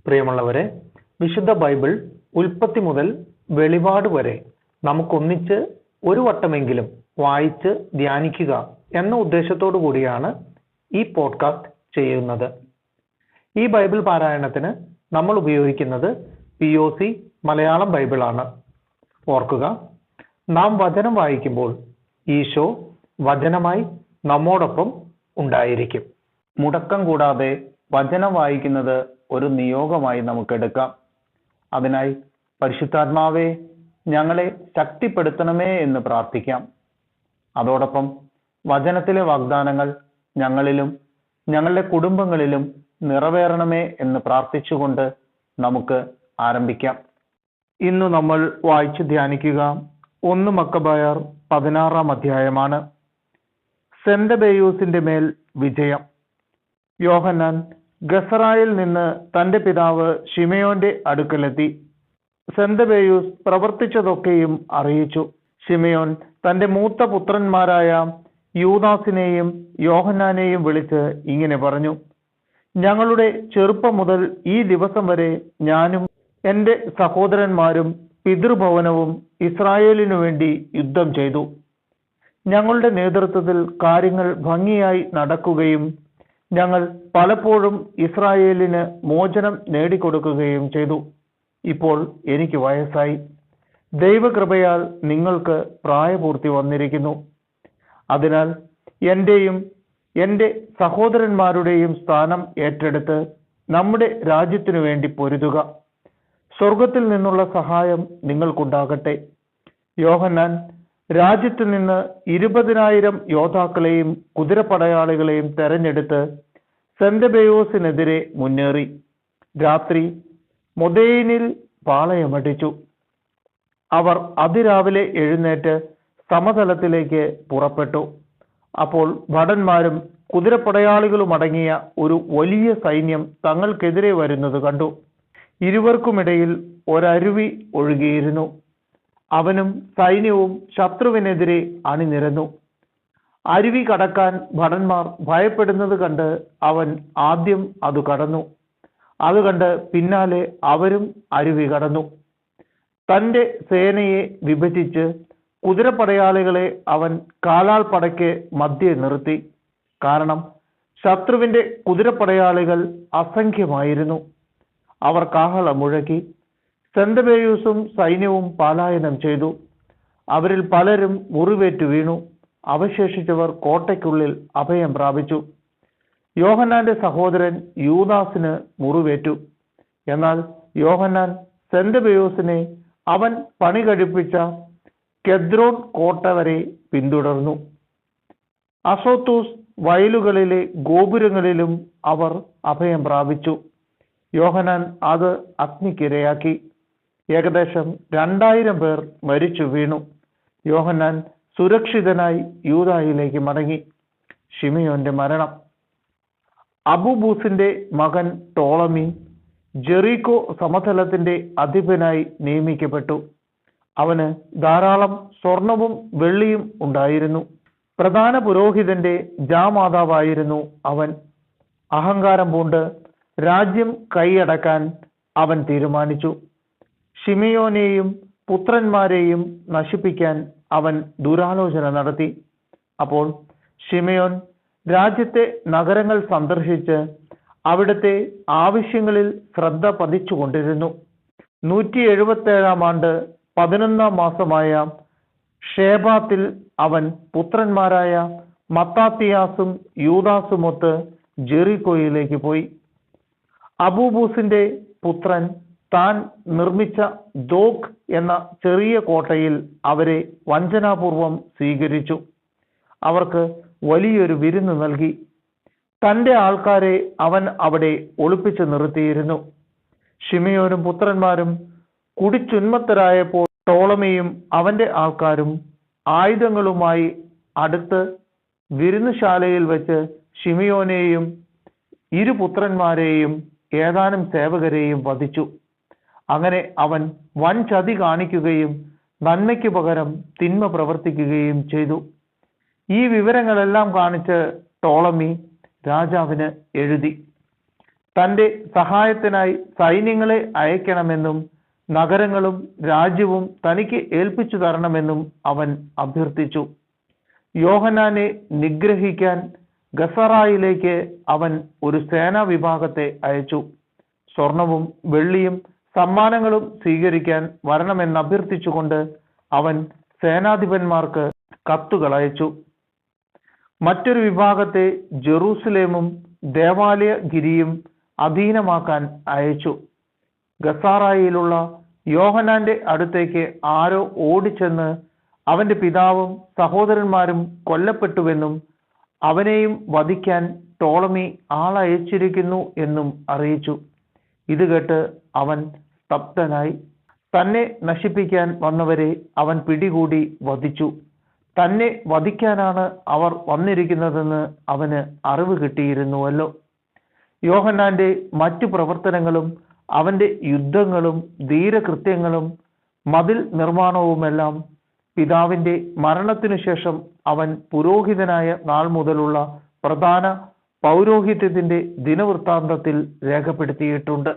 പ്രിയമുള്ളവരെ, വിശുദ്ധ ബൈബിൾ ഉൽപ്പത്തി മുതൽ വെളിപാട് വരെ നമുക്കൊന്നിച്ച് ഒരു വട്ടമെങ്കിലും വായിച്ച് ധ്യാനിക്കുക എന്ന ഉദ്ദേശത്തോടു കൂടിയാണ് ഈ പോഡ്കാസ്റ്റ് ചെയ്യുന്നത്. ഈ ബൈബിൾ പാരായണത്തിന് നമ്മൾ ഉപയോഗിക്കുന്നത് POC മലയാളം ബൈബിളാണ്. ഓർക്കുക, നാം വചനം വായിക്കുമ്പോൾ ഈശോ വചനമായി നമ്മോടൊപ്പം ഉണ്ടായിരിക്കും. മുടക്കം കൂടാതെ വചനം വായിക്കുന്നത് ഒരു നിയോഗമായി നമുക്കെടുക്കാം. അതിനായി പരിശുദ്ധാത്മാവേ, ഞങ്ങളെ ശക്തിപ്പെടുത്തണമേ എന്ന് പ്രാർത്ഥിക്കാം. അതോടൊപ്പം വചനത്തിലെ വാഗ്ദാനങ്ങൾ ഞങ്ങളിലും ഞങ്ങളുടെ കുടുംബങ്ങളിലും നിറവേറണമേ എന്ന് പ്രാർത്ഥിച്ചുകൊണ്ട് നമുക്ക് ആരംഭിക്കാം. ഇന്ന് നമ്മൾ വായിച്ച് ധ്യാനിക്കുക 1 മക്കബായർ 16 അധ്യായമാണ്. സെന്തബെയൂസിന്റെ മേൽ വിജയം. യോഹന്നാൻ ഗസറായിൽ നിന്ന് തന്റെ പിതാവ് ശിമയോന്റെ അടുക്കലെത്തി. സെന്തബെയൂസ് പ്രവർത്തിച്ചതൊക്കെയും അറിയിച്ചു. ശിമയോൻ തന്റെ മൂത്ത പുത്രന്മാരായ യൂദാസിനെയും യോഹന്നാനെയും വിളിച്ച് ഇങ്ങനെ പറഞ്ഞു: ഞങ്ങളുടെ ചെറുപ്പം മുതൽ ഈ ദിവസം വരെ ഞാനും എൻ്റെ സഹോദരന്മാരും പിതൃഭവനവും ഇസ്രായേലിനു വേണ്ടി യുദ്ധം ചെയ്തു. ഞങ്ങളുടെ നേതൃത്വത്തിൽ കാര്യങ്ങൾ ഭംഗിയായി നടക്കുകയും ഞങ്ങൾ പലപ്പോഴും ഇസ്രായേലിന് മോചനം നേടിക്കൊടുക്കുകയും ചെയ്തു. ഇപ്പോൾ എനിക്ക് വയസ്സായി. ദൈവകൃപയാൽ നിങ്ങൾക്ക് പ്രായപൂർത്തി വന്നിരിക്കുന്നു. അതിനാൽ എൻ്റെയും എൻ്റെ സഹോദരന്മാരുടെയും സ്ഥാനം ഏറ്റെടുത്ത് നമ്മുടെ രാജ്യത്തിനു വേണ്ടി പൊരുതുക. സ്വർഗത്തിൽ നിന്നുള്ള സഹായം നിങ്ങൾക്കുണ്ടാകട്ടെ. യോഹന്നാൻ രാജ്യത്തു നിന്ന് 20,000 യോദ്ധാക്കളെയും കുതിരപ്പടയാളികളെയും തെരഞ്ഞെടുത്ത് സെന്തബെയൂസിനെതിരെ മുന്നേറി. രാത്രി മൊദേനിൽ പാളയമടിച്ചു. അവർ അതിരാവിലെ എഴുന്നേറ്റ് സമതലത്തിലേക്ക് പുറപ്പെട്ടു. അപ്പോൾ ഭടന്മാരും കുതിരപ്പടയാളികളുമടങ്ങിയ ഒരു വലിയ സൈന്യം തങ്ങൾക്കെതിരെ വരുന്നത് കണ്ടു. ഇരുവർക്കുമിടയിൽ ഒരരുവി ഒഴുകിയിരുന്നു. അവനും സൈന്യവും ശത്രുവിനെതിരെ അണിനിരന്നു. അരുവി കടക്കാൻ ഭടന്മാർ ഭയപ്പെടുന്നത് കണ്ട് അവൻ ആദ്യം അത് കടന്നു. അത് കണ്ട് പിന്നാലെ അവരും അരുവി കടന്നു. തൻ്റെ സേനയെ വിഭജിച്ച് കുതിരപ്പടയാളികളെ അവൻ കാലാൾ പടയ്ക്ക് മധ്യേ നിർത്തി. കാരണം ശത്രുവിൻ്റെ കുതിരപ്പടയാളികൾ അസംഖ്യമായിരുന്നു. അവർ കാഹളം മുഴക്കി. സെന്തബെയൂസും സൈന്യവും പലായനം ചെയ്തു. അവരിൽ പലരും മുറിവേറ്റു വീണു. അവശേഷിച്ചവർ കോട്ടയ്ക്കുള്ളിൽ അഭയം പ്രാപിച്ചു. യോഹന്നാന്റെ സഹോദരൻ യൂദാസിന് മുറിവേറ്റു. എന്നാൽ യോഹന്നാൻ സെന്തബെയൂസിനെ അവൻ പണി കഴിപ്പിച്ച കെദ്രോൻ കോട്ട വരെ പിന്തുടർന്നു. അസോത്തൂസ് വയലുകളിലെ ഗോപുരങ്ങളിലും അവർ അഭയം പ്രാപിച്ചു. യോഹന്നാൻ അത് അഗ്നിക്കിരയാക്കി. ഏകദേശം 2000 പേർ മരിച്ചു വീണു. യോഹന്നാൻ സുരക്ഷിതനായി യൂദായിലേക്ക് മടങ്ങി. ശിമയോന്റെ മരണം. അബൂബൂസിന്റെ മകൻ ടോളമി ജെറീക്കോ സമതലത്തിന്റെ അധിപനായി നിയമിക്കപ്പെട്ടു. അവന് ധാരാളം സ്വർണവും വെള്ളിയും ഉണ്ടായിരുന്നു. പ്രധാന പുരോഹിതന്റെ ജാമാതാവായിരുന്നു അവൻ. അഹങ്കാരം പൂണ്ട് രാജ്യം കൈയടക്കാൻ അവൻ തീരുമാനിച്ചു. ശിമയോനെയും പുത്രന്മാരെയും നശിപ്പിക്കാൻ അവൻ ദുരാലോചന നടത്തി. അപ്പോൾ ശിമയോൻ രാജ്യത്തെ നഗരങ്ങൾ സന്ദർശിച്ച് അവിടുത്തെ ആവശ്യങ്ങളിൽ ശ്രദ്ധ പതിച്ചുകൊണ്ടിരുന്നു. 177 ആണ്ട് 11 മാസമായ ഷേബാത്തിൽ അവൻ പുത്രന്മാരായ മത്താത്തിയാസും യൂദാസുമൊത്ത് ജെറിക്കോയിലേക്ക് പോയി. അബൂബൂസിന്റെ പുത്രൻ താൻ നിർമ്മിച്ച ദോഗ് എന്ന ചെറിയ കോട്ടയിൽ അവരെ വഞ്ചനാപൂർവം സ്വീകരിച്ചു. അവർക്ക് വലിയൊരു വിരുന്ന് നൽകി. തൻ്റെ ആൾക്കാരെ അവൻ അവിടെ ഒളിപ്പിച്ചു നിർത്തിയിരുന്നു. ശിമയോനും പുത്രന്മാരും കുടിച്ചുന്മത്തരായപ്പോൾ ടോളമിയും അവന്റെ ആൾക്കാരും ആയുധങ്ങളുമായി അടുത്ത് വിരുന്നുശാലയിൽ വെച്ച് ശിമയോനെയും 2 പുത്രന്മാരെയും ഏതാനും സേവകരെയും വധിച്ചു. അങ്ങനെ അവൻ വൻ ചതി കാണിക്കുകയും നന്മയ്ക്ക് പകരം തിന്മ പ്രവർത്തിക്കുകയും ചെയ്തു. ഈ വിവരങ്ങളെല്ലാം കാണിച്ച് ടോളമി രാജാവിന് എഴുതി. തൻ്റെ സഹായത്തിനായി സൈന്യങ്ങളെ അയക്കണമെന്നും നഗരങ്ങളും രാജ്യവും തനിക്ക് ഏൽപ്പിച്ചു തരണമെന്നും അവൻ അഭ്യർത്ഥിച്ചു. യോഹന്നാനെ നിഗ്രഹിക്കാൻ ഗസറായിലേക്ക് അവൻ ഒരു സേനാ വിഭാഗത്തെ അയച്ചു. സ്വർണവും വെള്ളിയും സമ്മാനങ്ങളും സ്വീകരിക്കാൻ വരണമെന്ന് അഭ്യർത്ഥിച്ചുകൊണ്ട് അവൻ സേനാധിപന്മാർക്ക് കത്തുകൾ അയച്ചു. മറ്റൊരു വിഭാഗത്തെ ജെറൂസലേമും ദേവാലയഗിരിയും അധീനമാക്കാൻ അയച്ചു. ഗസാറായിലുള്ള യോഹന്നാന്റെ അടുത്തേക്ക് ആരോ ഓടിച്ചെന്ന് അവന്റെ പിതാവും സഹോദരന്മാരും കൊല്ലപ്പെട്ടുവെന്നും അവനെയും വധിക്കാൻ ടോളമി ആളയച്ചിരിക്കുന്നു എന്നും അറിയിച്ചു. ഇത് കേട്ട് അവൻ സ്തബ്ധനായി. തന്നെ നശിപ്പിക്കാൻ വന്നവരെ അവൻ പിടികൂടി വധിച്ചു. തന്നെ വധിക്കാനാണ് അവർ വന്നിരിക്കുന്നതെന്ന് അവന് അറിവ് കിട്ടിയിരുന്നുവല്ലോ. യോഹന്നാന്റെ മറ്റു പ്രവർത്തനങ്ങളും അവന്റെ യുദ്ധങ്ങളും ധീരകൃത്യങ്ങളും മതിൽ നിർമ്മാണവുമെല്ലാം പിതാവിന്റെ മരണത്തിനു ശേഷം അവൻ പുരോഹിതനായ നാൾ മുതലുള്ള പ്രധാന പൗരോഹിത്യത്തിന്റെ ദിനവൃത്താന്തത്തിൽ രേഖപ്പെടുത്തിയിട്ടുണ്ട്.